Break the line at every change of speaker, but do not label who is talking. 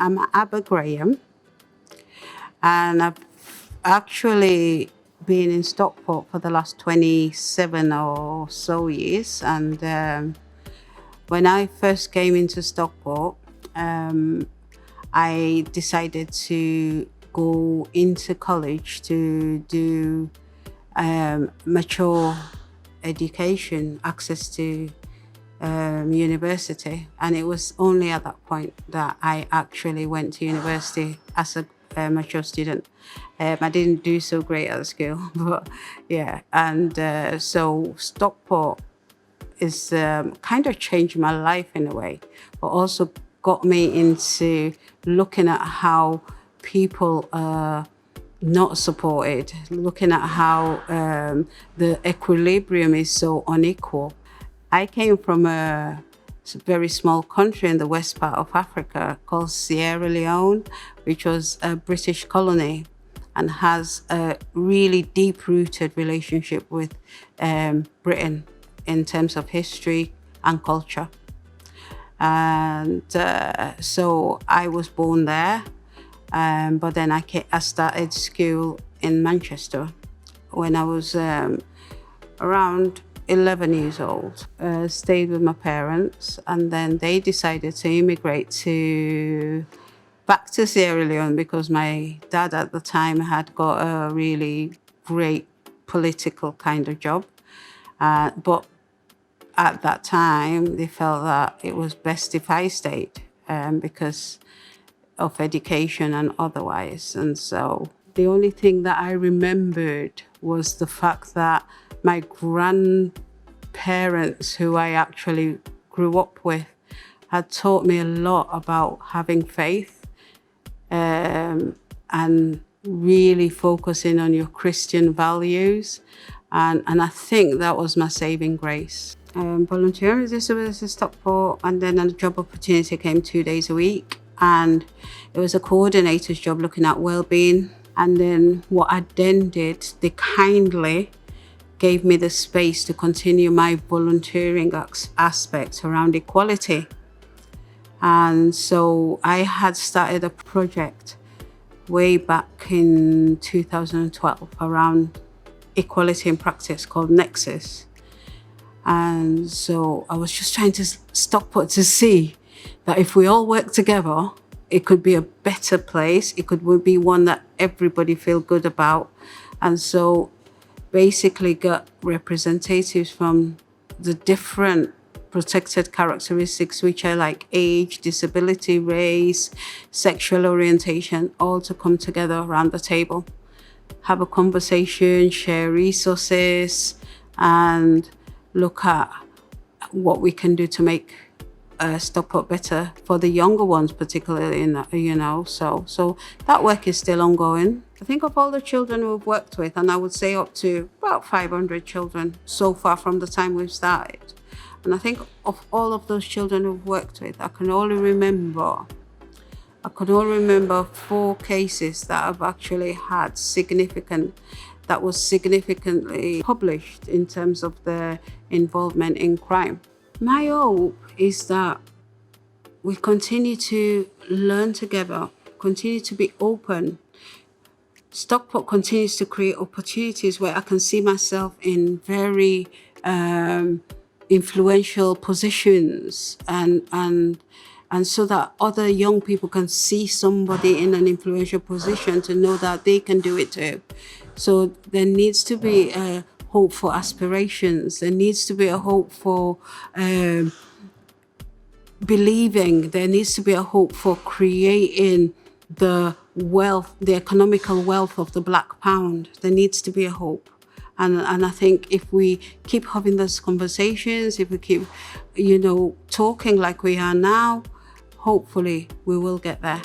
I'm Abba Graham, and I've actually been in Stockport for the last 27 or so years. And when I first came into Stockport, I decided to go into college to do mature education, access to university. And it was only at that point that I actually went to university as a mature student. I didn't do so great at school, but yeah. And so Stockport is kind of changed my life in a way, but also got me into looking at how people are not supported, looking at how the equilibrium is so unequal. I came from a very small country in the west part of Africa called Sierra Leone, which was a British colony and has a really deep-rooted relationship with Britain in terms of history and culture. And so I was born there, but then I started school in Manchester when I was around 11 years old. Stayed with my parents, and then they decided to immigrate back to Sierra Leone because my dad at the time had got a really great political kind of job. But at that time, they felt that it was best if I stayed because of education and otherwise. And so the only thing that I remembered was the fact that my grandparents, who I actually grew up with, had taught me a lot about having faith and really focusing on your Christian values. And I think that was my saving grace. Volunteering with Disabilities Stockport, and then a job opportunity came 2 days a week. And it was a coordinator's job looking at well-being. And then what I then did, they kindly gave me the space to continue my volunteering aspects around equality. And so I had started a project way back in 2012 around equality in practice called Nexus. And so I was just trying to Stockport to see that if we all work together, it could be a better place. It could be one that everybody feel good about. And so basically got representatives from the different protected characteristics, which are like age, disability, race, sexual orientation, all to come together around the table, have a conversation, share resources, and look at what we can do to make Stockport better for the younger ones, particularly, So that work is still ongoing. I think of all the children we've worked with, and I would say up to about 500 children so far from the time we've started. And I think of all of those children we've worked with, I can only remember 4 cases that have actually had that was significantly published in terms of their involvement in crime. My hope is that we continue to learn together, continue to be open. Stockport continues to create opportunities where I can see myself in very influential positions, and so that other young people can see somebody in an influential position to know that they can do it too. So there needs to be a hope for aspirations. There needs to be a hope for believing. There needs to be a hope for creating the wealth, the economical wealth of the Black pound. There needs to be a hope. And I think if we keep having those conversations, if we keep, talking like we are now, hopefully we will get there.